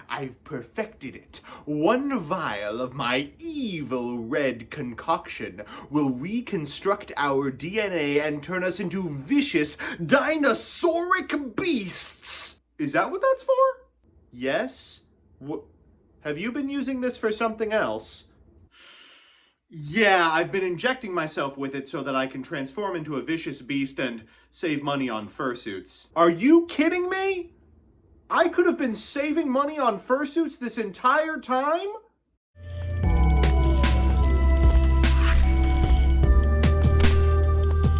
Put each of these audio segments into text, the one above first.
I've perfected it. One vial of my evil red concoction will reconstruct our DNA and turn us into vicious, dinosauric beasts. Is that what that's for? Yes? Have you been using this for something else? Yeah, I've been injecting myself with it so that I can transform into a vicious beast and save money on fursuits. Are you kidding me? I could have been saving money on fursuits this entire time?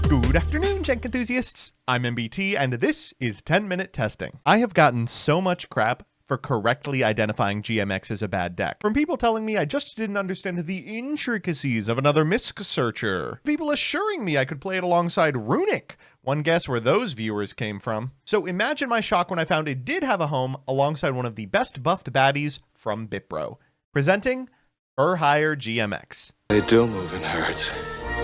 Good afternoon, Jank enthusiasts. I'm MBT, and this is 10-minute testing. I have gotten so much crap for correctly identifying GMX as a bad deck. From people telling me I just didn't understand the intricacies of another MISC searcher. People assuring me I could play it alongside Runic. One guess where those viewers came from. So imagine my shock when I found it did have a home alongside one of the best buffed baddies from BitBro. Presenting For Hire GMX. They do move in herds.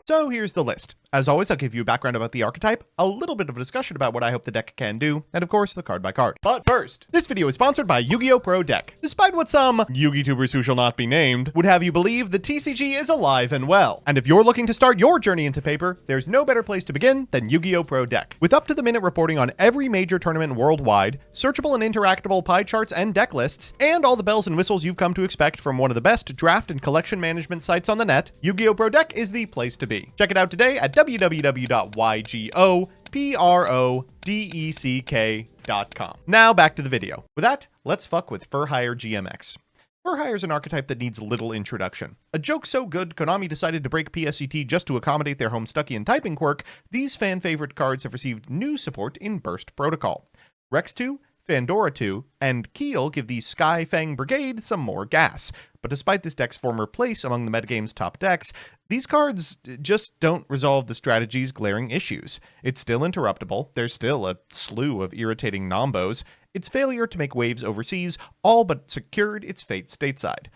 So here's the list. As always, I'll give you a background about the archetype, a little bit of a discussion about what I hope the deck can do, and of course, the card by card. But first, this video is sponsored by Yu-Gi-Oh! Pro Deck. Despite what some Yu-Gi-Tubers who shall not be named would have you believe, the TCG is alive and well. And if you're looking to start your journey into paper, there's no better place to begin than Yu-Gi-Oh! Pro Deck. With up-to-the-minute reporting on every major tournament worldwide, searchable and interactable pie charts and deck lists, and all the bells and whistles you've come to expect from one of the best draft and collection management sites on the net, Yu-Gi-Oh! Pro Deck is the place to be. Check it out today at www.ygoprodeck.com. Now back to the video. With that, let's fuck with For Hire GMX. For Hire is an archetype that needs little introduction. A joke so good, Konami decided to break PSCT just to accommodate their Homestuckian typing quirk. These fan-favorite cards have received new support in Burst Protocol. Rex 2, Fandora 2, and Keel give the Sky Fang Brigade some more gas. But despite this deck's former place among the metagame's top decks, these cards just don't resolve the strategy's glaring issues. It's still interruptible, there's still a slew of irritating nombos, its failure to make waves overseas all but secured its fate stateside.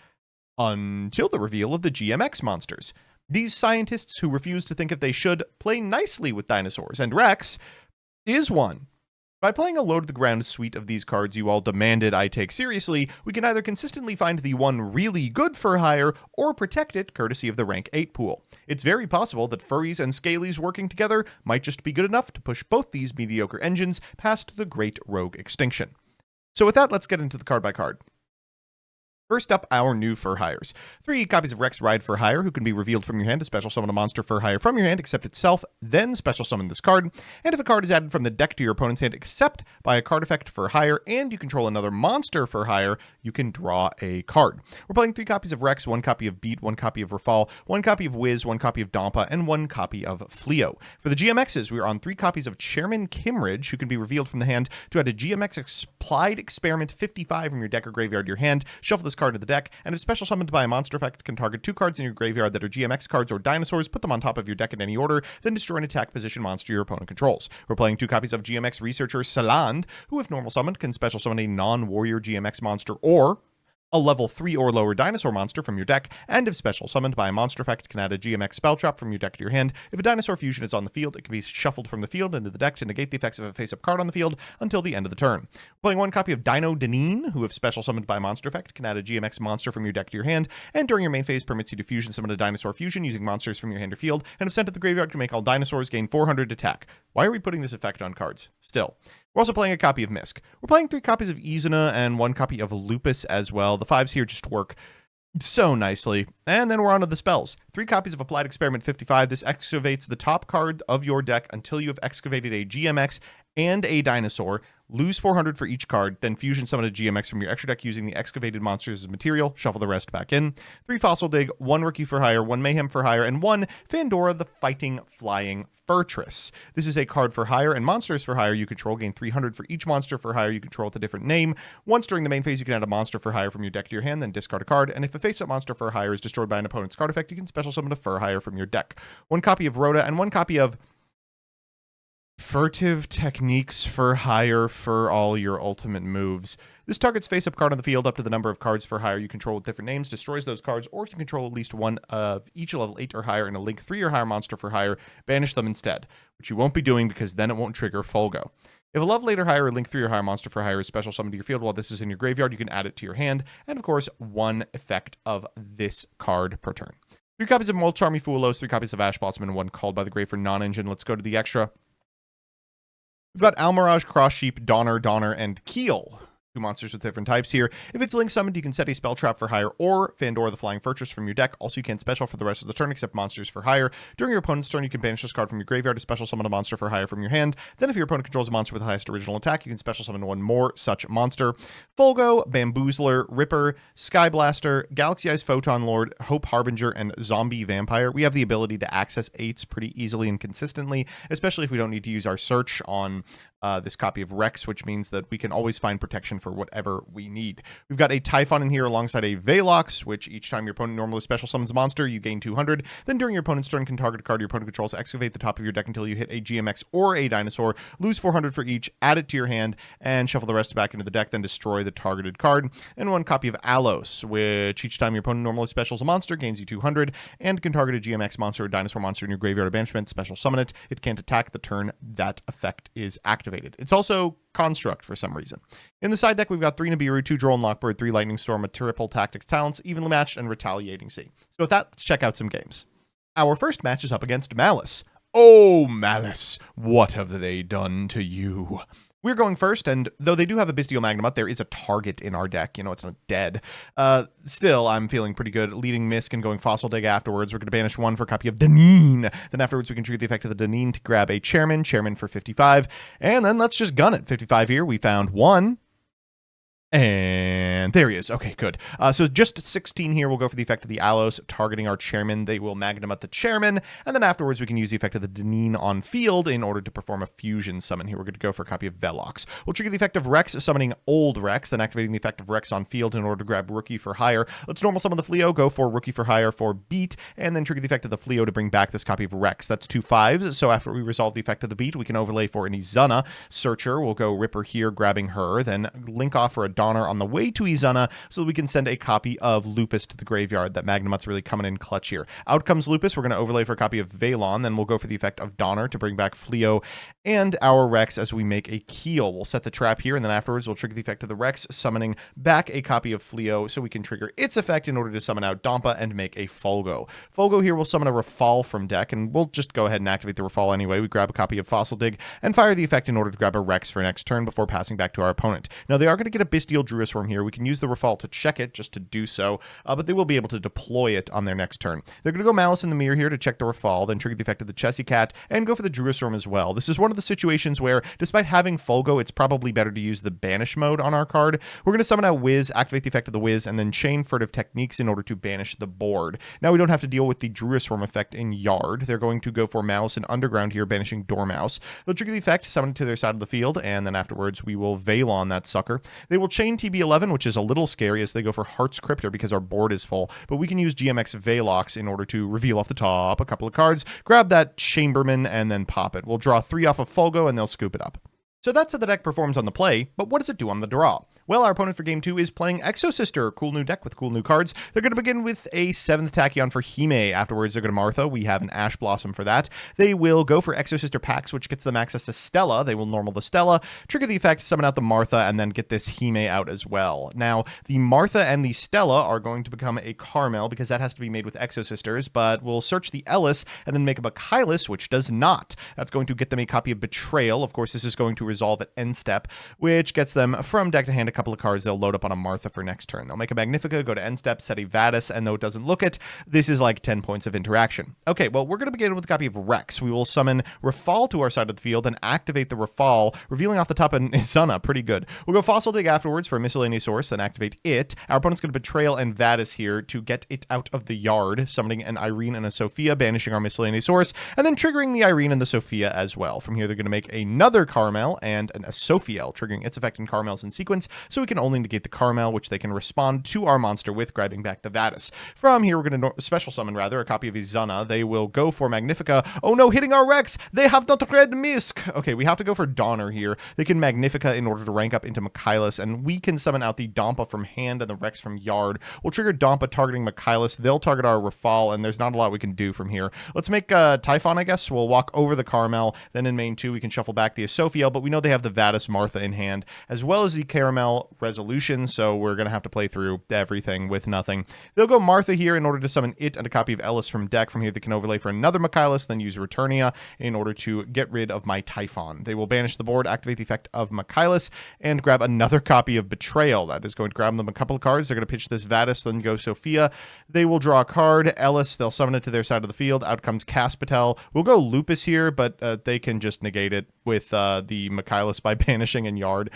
Until the reveal of the GMX monsters. These scientists who refuse to think if they should play nicely with dinosaurs, and Rex is one. By playing a low-to-the-ground suite of these cards you all demanded I take seriously, we can either consistently find the one really good For Hire, or protect it courtesy of the rank 8 pool. It's very possible that furries and scalies working together might just be good enough to push both these mediocre engines past the great rogue extinction. So with that, let's get into the card by card. First up, our new For Hires. 3 copies of Rex Ride For Hire, who can be revealed from your hand to special summon a monster For Hire from your hand except itself, then special summon this card. And if a card is added from the deck to your opponent's hand except by a card effect For Hire, and you control another monster For Hire, you can draw a card. We're playing 3 copies of Rex, 1 copy of Beat, 1 copy of Rafal, 1 copy of Wiz, 1 copy of Dampa, and 1 copy of Fleo. For the GMXs, we are on 3 copies of Chairman Kimridge, who can be revealed from the hand to add a GMX Applied Experiment 55 from your deck or graveyard to your hand, shuffle this card to the deck, and if special summoned by a monster effect, can target 2 cards in your graveyard that are GMX cards or dinosaurs, put them on top of your deck in any order, then destroy an attack position monster your opponent controls. We're playing 2 copies of GMX Researcher Saland, who if normal summoned can special summon a non-warrior GMX monster or a level 3 or lower dinosaur monster from your deck, and if special summoned by a monster effect, can add a GMX spell trap from your deck to your hand. If a dinosaur fusion is on the field, it can be shuffled from the field into the deck to negate the effects of a face-up card on the field until the end of the turn. Playing 1 copy of Dino Deneen, who if special summoned by a monster effect, can add a GMX monster from your deck to your hand, and during your main phase permits you to fusion summon a dinosaur fusion using monsters from your hand or field, and if sent to the graveyard can make all dinosaurs gain 400 attack. Why are we putting this effect on cards? Still. We're also playing a copy of Misk. We're playing 3 copies of Izuna and 1 copy of Lupus as well. The 5s here just work so nicely. And then we're on to the spells. 3 copies of Applied Experiment 55. This excavates the top card of your deck until you have excavated a GMX and a dinosaur. Lose 400 for each card, then fusion summon a GMX from your extra deck using the excavated monsters as material, shuffle the rest back in. 3 Fossil Dig, 1 Rookie For Hire, 1 Mayhem For Hire, and 1 Fandora the Fighting Flying Furtress. This is a card For Hire and monsters For Hire you control gain 300 for each monster For Hire you control with a different name. Once during the main phase you can add a monster For Hire from your deck to your hand, then discard a card, and if a face-up monster For Hire is destroyed by an opponent's card effect, you can special summon a For Hire from your deck. 1 copy of Rhoda and 1 copy of Furtive Techniques For Hire for all your ultimate moves. This targets face-up card on the field up to the number of cards For Hire you control with different names, destroys those cards, or if you control at least 1 of each level 8 or higher and a link 3 or higher monster For Hire, banish them instead, which you won't be doing because then it won't trigger Folgo. If a Love Later Hire or Link 3 or higher monster for hire is special summoned to your field while this is in your graveyard, you can add it to your hand. And of course, one effect of this card per turn. 3 copies of Molcharmy Fulos, 3 copies of Ash Blossom, and 1 Called by the Grave for non-engine. Let's go to the extra. We've got Almirage, Cross Sheep, Donner, and Keel. 2 monsters with different types here. If it's Link summoned, you can set a spell trap for hire or Fandora the Flying Fortress from your deck. Also, you can't special for the rest of the turn except monsters for hire. During your opponent's turn, you can banish this card from your graveyard to special summon a monster for hire from your hand. Then if your opponent controls a monster with the highest original attack, you can special summon 1 more such monster. Fulgo, Bamboozler, Ripper, Sky Blaster, Galaxy Eyes Photon Lord, Hope Harbinger, and Zombie Vampire. We have the ability to access 8s pretty easily and consistently, especially if we don't need to use our search on this copy of Rex, which means that we can always find protection for whatever we need. We've got a Typhon in here alongside a Velox, which each time your opponent normally special summons a monster, you gain 200. Then during your opponent's turn, can target a card your opponent controls, excavate the top of your deck until you hit a GMX or a dinosaur, lose 400 for each, add it to your hand, and shuffle the rest back into the deck, then destroy the targeted card. And 1 copy of Alos, which each time your opponent normally specials a monster, gains you 200, and can target a GMX monster or dinosaur monster in your graveyard or banishment, special summon it. It can't attack the turn that effect is activated. It's also Construct for some reason. In the side deck, we've got 3 Nibiru, 2 Droll and Lockbird, 3 Lightning Storm, a triple Tactics Talents, evenly matched, and Retaliating Sea. So with that, let's check out some games. Our first match is up against Malice. Oh, Malice, what have they done to you? We're going first, and though they do have a Bestial Magnemite, there is a target in our deck. You know, it's not dead. Still, I'm feeling pretty good. Leading Misk and going Fossil Dig afterwards. We're going to banish 1 for a copy of Deneen. Then afterwards, we can trigger the effect of the Deneen to grab a Chairman for 55. And then let's just gun it. 55 here. We found 1. And there he is. Okay, good. So just 16 here. We'll go for the effect of the Alos, targeting our Chairman. They will Magnemite the Chairman. And then afterwards, we can use the effect of the Deneen on field in order to perform a fusion summon here. We're going to go for a copy of Velox. We'll trigger the effect of Rex, summoning Old Rex, then activating the effect of Rex on field in order to grab Rookie for hire. Let's normal summon the Fleo, go for Rookie for hire for beat, and then trigger the effect of the Fleo to bring back this copy of Rex. That's 2 5s. So after we resolve the effect of the beat, we can overlay for an Izuna. Searcher, we'll go Ripper here, grabbing her, then link off for a Donner on the way to Izuna so that we can send a copy of Lupus to the graveyard. That Magnemite's really coming in clutch here. Out comes Lupus. We're going to overlay for a copy of Valon. Then we'll go for the effect of Donner to bring back Fleo and our Rex as we make a Keel. We'll set the trap here, and then afterwards we'll trigger the effect of the Rex, summoning back a copy of Fleo so we can trigger its effect in order to summon out Dompa and make a Fulgo. Fulgo here will summon a Rafal from deck, and we'll just go ahead and activate the Rafal anyway. We grab a copy of Fossil Dig and fire the effect in order to grab a Rex for next turn before passing back to our opponent. Now they are going to get a Bestial Druisworm here. We can use the Rafal to check it just to do so, but they will be able to deploy it on their next turn. They're going to go Malice in the Mirror here to check the Rafal, then trigger the effect of the Chessy Cat, and go for the Druisworm as well. This is one of the situations where, despite having Fulgo, it's probably better to use the Banish mode on our card. We're going to summon out Wiz, activate the effect of the Wiz, and then chain Furtive Techniques in order to banish the board. Now we don't have to deal with the Druisworm effect in Yard. They're going to go for Malice in Underground here, banishing Dormouse. They'll trigger the effect, summon it to their side of the field, and then afterwards we will Valon that sucker. They will chain TB11, which is a little scary as they go for Heart's Cryptor because our board is full, but we can use GMX Velox in order to reveal off the top a couple of cards, grab that Chamberman, and then pop it. We'll draw 3 off of Fulgo, and they'll scoop it up. So that's how the deck performs on the play, but what does it do on the draw? Well, our opponent for Game 2 is playing Exosister, cool new deck with cool new cards. They're going to begin with a 7th Tachyon for Hime. Afterwards, they're going to Martha. We have an Ash Blossom for that. They will go for Exosister Pax, which gets them access to Stella. They will normal the Stella, trigger the effect, summon out the Martha, and then get this Hime out as well. Now, the Martha and the Stella are going to become a Carmel because that has to be made with Exosisters, but we'll search the Ellis and then make a Bacchylus, which does not. That's going to get them a copy of Betrayal. Of course, this is going to resolve at end step, which gets them from deck to hand a couple of cards. They'll load up on a Martha for next turn. They'll make a Magnifica, go to end step, set a Vadis, and though it doesn't look it, this is like 10 points of interaction. Okay, well, we're going to begin with a copy of Rex. We will summon Rafal to our side of the field and activate the Rafal, revealing off the top an Izuna. Pretty good. We'll go Fossil Dig afterwards for a Miscellaneous Source and activate it. Our opponent's going to Betrayal and Vadis here to get it out of the yard, summoning an Irene and a Sophia, banishing our Miscellaneous Source, and then triggering the Irene and the Sophia as well. From here, they're going to make another Carmel and a Sophiel, triggering its effect in Carmels in sequence. so we can only negate the Carmel, which they can respond to our monster with, grabbing back the Vadis. From here, we're going to special summon, rather, a copy of Izana. They will go for Magnifica. Oh no, hitting our Rex! They have not read Misk! Okay, we have to go for Donner here. They can Magnifica in order to rank up into Michaelis, and we can summon out the Dampa from hand and the Rex from yard. We'll trigger Dampa targeting Michaelis. They'll target our Rafal, and there's not a lot we can do from here. Let's make Typhon, I guess. We'll walk over the Carmel. Then in main 2, we can shuffle back the Asophiel, but we know they have the Vadis Martha in hand, as well as the Caramel Resolution, so we're going to have to play through everything with nothing. They'll go Martha here in order to summon it and a copy of Ellis from deck. From here, they can overlay for another Michaelis, then use Returnia in order to get rid of my Typhon. They will banish the board, activate the effect of Michaelis, and grab another copy of Betrayal. That is going to grab them a couple of cards. They're going to pitch this Vadis, then go Sophia. They will draw a card. Ellis, they'll summon it to their side of the field. Out comes Caspatel. We'll go Lupus here, but they can just negate it with the Michaelis by banishing and yard.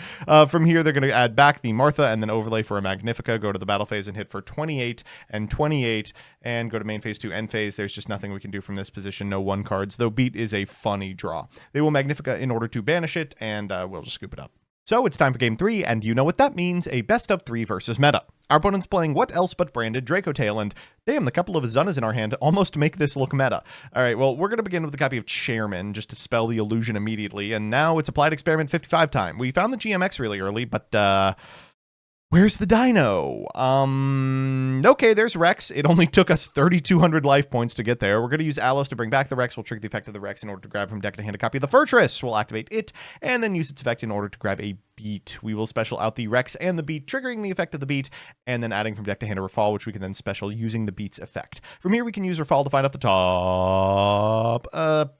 From here, they're going to add back the Martha and then overlay for a Magnifica, go to the battle phase and hit for 28 and 28, and go to main phase to end phase. There's just nothing we can do from this position. No 1 cards, though Beat is a funny draw. They will Magnifica in order to banish it, and we'll just scoop it up. So it's time for game 3, and you know what that means, a best of 3 versus meta. Our opponent's playing what else but branded Draco Tail, and damn, the couple of Izunas in our hand almost make this look meta. All right, well, we're going to begin with a copy of Chairman, just to spell the illusion immediately, and now it's Applied Experiment 55 time. We found the GMX really early, but, where's the dino? Okay, there's Rex. It only took us 3,200 life points to get there. We're going to use Alos to bring back the Rex. We'll trigger the effect of the Rex in order to grab from deck to hand a copy of the Fortress. We'll activate it, and then use its effect in order to grab a Beat. We will special out the Rex and the Beat, triggering the effect of the Beat, and then adding from deck to hand a Rafal, which we can then special using the Beat's effect. From here, we can use Rafal to find out the top.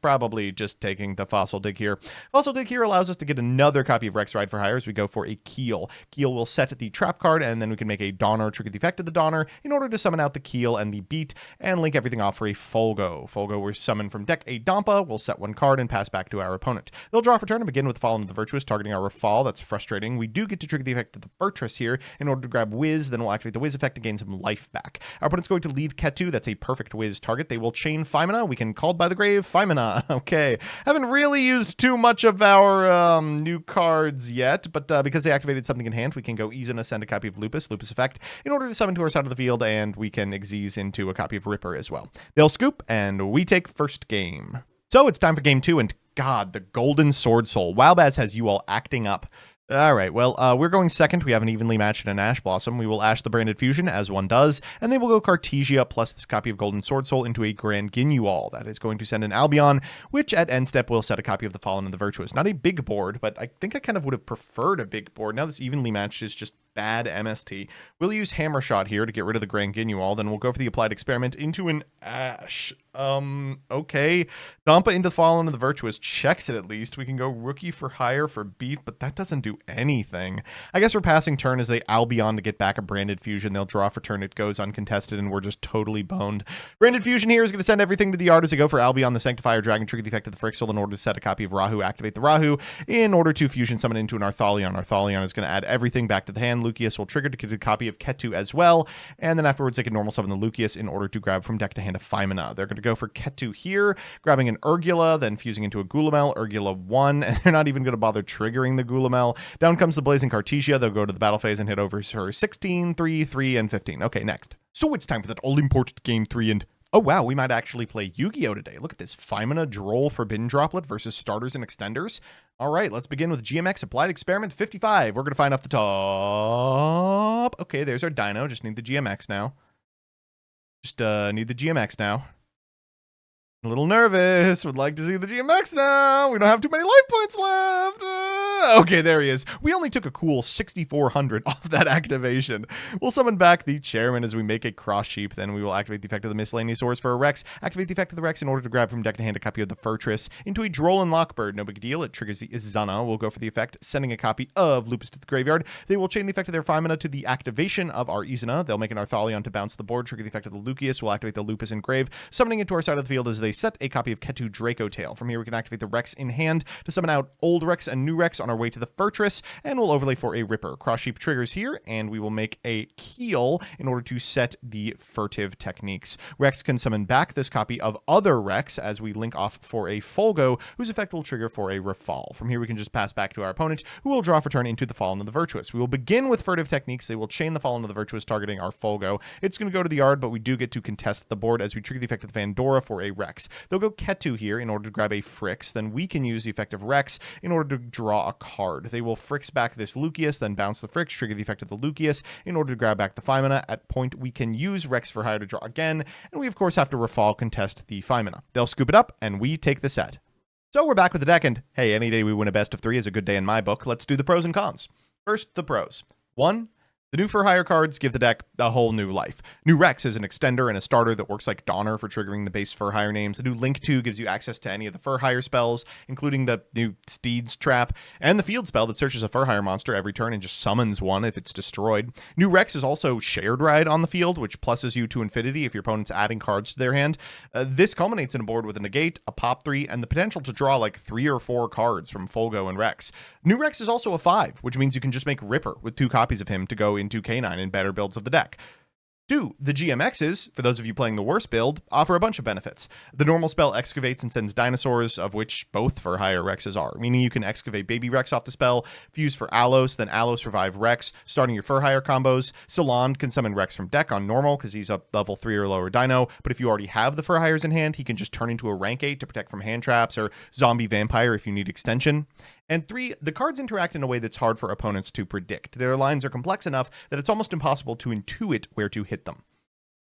Probably just taking the Fossil Dig here. Fossil Dig here allows us to get another copy of Rex Ride for Hire as we go for a Keel. Keel will set the trap card, and then we can make a Donner, trigger the effect of the Donner in order to summon out the Keel and the Beat, and link everything off for a Folgo. Folgo will summon from deck a Dampa. We'll set 1 card and pass back to our opponent. They'll draw for turn and begin with Fallen of the Virtuous, targeting our Rafal. That's frustrating. We do get to trigger the effect of the Fortress here in order to grab Wiz, then we'll activate the Wiz effect to gain some life back. Our opponent's going to lead Ketu. That's a perfect Wiz target. They will chain Feimina. We can Called by the Grave Feimina. Okay. Haven't really used too much of our new cards yet, but because they activated something in hand, we can go Izuna, send a copy of Lupus effect, in order to summon to our side of the field, and we can Xyz into a copy of Ripper as well. They'll scoop, and we take first game. So it's time for game 2, and God, the Golden Sword Soul. Wowbaz has you all acting up. All right, well, we're going second. We have an evenly matched and an Ash Blossom. We will Ash the Branded Fusion, as one does, and they will go Cartesia plus this copy of Golden Sword Soul into a Grand Ginual. That is going to send an Albion, which at end step will set a copy of the Fallen and the Virtuous. Not a big board, but I think I kind of would have preferred a big board. Now this evenly matched is just bad MST. We'll use Hammer Shot here to get rid of the Grand Ginual, then we'll go for the Applied Experiment into an Ash. Okay. Dampa into the Fallen and the Virtuous checks it at least. We can go Rookie for Hire for Beat, but that doesn't do anything. I guess we're passing turn as they Albion to get back a Branded Fusion. They'll draw for turn. It goes uncontested, and we're just totally boned. Branded Fusion here is going to send everything to the yard as they go for Albion, the Sanctifier Dragon, trigger the effect of the Frixel in order to set a copy of Rahu, activate the Rahu in order to fusion summon into an Arthalion. Arthalion is going to add everything back to the hand. Lucius will trigger to get a copy of Ketu as well, and then afterwards they can normal summon the Lucius in order to grab from deck to hand a Feimina. They're going to go for Ketu here, grabbing an Urgula, then fusing into a Gulamel, Urgula 1, and they're not even going to bother triggering the Gulamel. Down comes the Blazing Cartesia. They'll go to the battle phase and hit over her 16, 3, 3, and 15. Okay, next. So it's time for that all-important game 3, and oh wow, we might actually play Yu-Gi-Oh! Today. Look at this. Feimina Droll Forbidden Droplet versus Starters and Extenders. All right, let's begin with GMX Applied Experiment 55. We're going to find off the top. Okay, there's our Dino. Just need the GMX now. Just need the GMX now. A little nervous. Would like to see the GMX now. We don't have too many life points left. Okay, there he is. We only took a cool 6,400 off that activation. We'll summon back the Chairman as we make a Cross Sheep. Then we will activate the effect of the Miscellaneous Source for a Rex. Activate the effect of the Rex in order to grab from deck to hand a copy of the Fortress into a Droll and Lockbird. No big deal. It triggers the Izana. We'll go for the effect, sending a copy of Lupus to the graveyard. They will chain the effect of their Feimina to the activation of our Izana. They'll make an Arthalion to bounce the board, trigger the effect of the Lucius. We'll activate the Lupus in grave, summoning it to our side of the field as they set a copy of Ketu Draco Tail. From here, we can activate the Rex in hand to summon out Old Rex and New Rex on our way to the Fortress, and we'll overlay for a Ripper. Cross Sheep triggers here, and we will make a Keel in order to set the furtive techniques. Rex can summon back this copy of Other Rex as we link off for a Folgo, whose effect will trigger for a Refall. From here, we can just pass back to our opponent, who will draw for turn into the Fallen of the Virtuous. We will begin with furtive techniques. They will chain the Fallen of the Virtuous, targeting our Folgo. It's going to go to the yard, but we do get to contest the board as we trigger the effect of the Vandora for a Rex. They'll go Ketu here in order to grab a Frix. Then we can use the effect of Rex in order to draw a card. They will Frix back this Lucius, then bounce the Frix, trigger the effect of the Lucius in order to grab back the Femina. At point, we can use Rex for hire to draw again, and we of course have to Refall contest the Femina. They'll scoop it up, and we take the set. So we're back with the deck, and hey, any day we win a best of 3 is a good day in my book. Let's do the pros and cons. First, the pros. 1. The new For Hire cards give the deck a whole new life. New Rex is an extender and a starter that works like Donner for triggering the base For Hire names. The new Link 2 gives you access to any of the For Hire spells, including the new Steed's Trap, and the field spell that searches a For Hire monster every turn and just summons one if it's destroyed. New Rex is also Shared Ride on the field, which pluses you to infinity if your opponent's adding cards to their hand. This culminates in a board with a Negate, a Pop 3, and the potential to draw like 3 or 4 cards from Folgo and Rex. New Rex is also a 5, which means you can just make Ripper with 2 copies of him to go into K9 in better builds of the deck. 2. The GMXs, for those of you playing the worst build, offer a bunch of benefits. The normal spell excavates and sends dinosaurs, of which both For Hire Rexes are, meaning you can excavate Baby Rex off the spell, fuse for Alos, then Alos revive Rex, starting your For Hire combos. Soland can summon Rex from deck on normal because he's a level 3 or lower dino, but if you already have the For Hires in hand, he can just turn into a rank 8 to protect from hand traps or zombie vampire if you need extension. And 3, the cards interact in a way that's hard for opponents to predict. Their lines are complex enough that it's almost impossible to intuit where to hit them.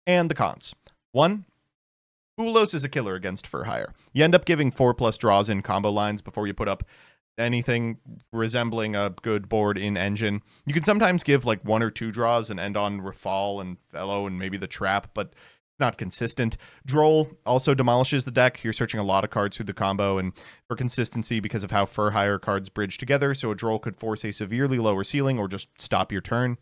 And the cons. 1. Ulos is a killer against For Hire. You end up giving 4+ draws in combo lines before you put up anything resembling a good board in Engine. You can sometimes give like 1 or 2 draws and end on Refall and Fellow and maybe the Trap, but not consistent. Droll also demolishes the deck. You're searching a lot of cards through the combo, and for consistency because of how For Hire cards bridge together, so a Droll could force a severely lower ceiling or just stop your turn.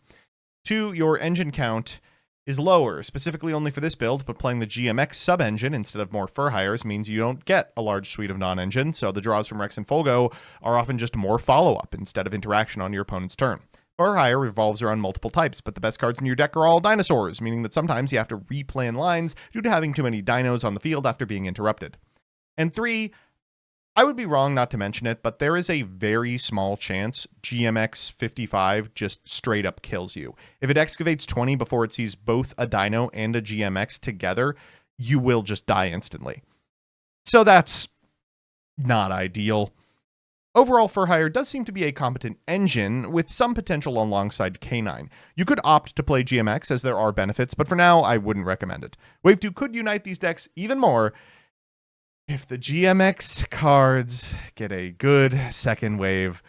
2, your engine count is lower, specifically only for this build, but playing the GMX sub-engine instead of more For Hires means you don't get a large suite of non-engine, so the draws from Rex and Folgo are often just more follow-up instead of interaction on your opponent's turn. For Hire revolves around multiple types, but the best cards in your deck are all dinosaurs, meaning that sometimes you have to replan lines due to having too many dinos on the field after being interrupted. And 3, I would be wrong not to mention it, but there is a very small chance GMX 55 just straight up kills you. If it excavates 20 before it sees both a dino and a GMX together, you will just die instantly. So that's not ideal. Overall, For Hire does seem to be a competent engine with some potential alongside K9. You could opt to play GMX as there are benefits, but for now, I wouldn't recommend it. Wave 2 could unite these decks even more if the GMX cards get a good second wave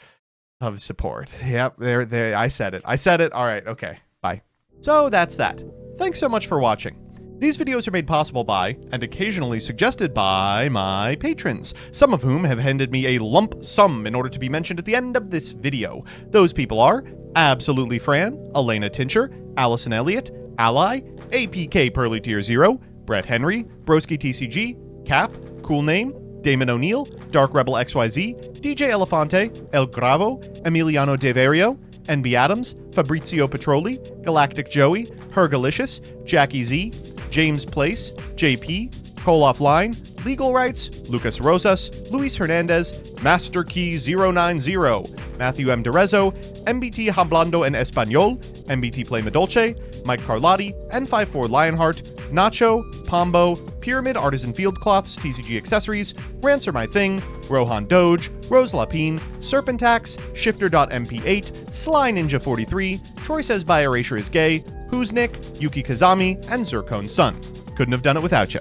of support. Yep, there. I said it. All right, okay, bye. So that's that. Thanks so much for watching. These videos are made possible by, and occasionally suggested by, my patrons, some of whom have handed me a lump sum in order to be mentioned at the end of this video. Those people are Absolutely Fran, Elena Tincher, Allison Elliott, Ally, APK Pearly Tier 0, Brett Henry, Broski TCG, Cap, Cool Name, Damon O'Neill, Dark Rebel XYZ, DJ Elefante, El Gravo, Emiliano Deverio, NB Adams, Fabrizio Petroli, Galactic Joey, Hergalicious, Jackie Z, James Place, JP, Cole Offline, Legal Rights, Lucas Rosas, Luis Hernandez, Master Key 090, Matthew M. Derezo, MBT Hablando en Español, MBT Play Medolce, Mike Carlotti, N54 Lionheart, Nacho, Pombo, Pyramid Artisan Field Cloths, TCG Accessories, Rancer My Thing, Rohan Doge, Rose Lapine, Serpentax, Shifter.mp8, Sly Ninja 43, Troy Says By Erasure Is Gay, Who's Nick, Yuki Kazami, and Zircon Sun. Couldn't have done it without you.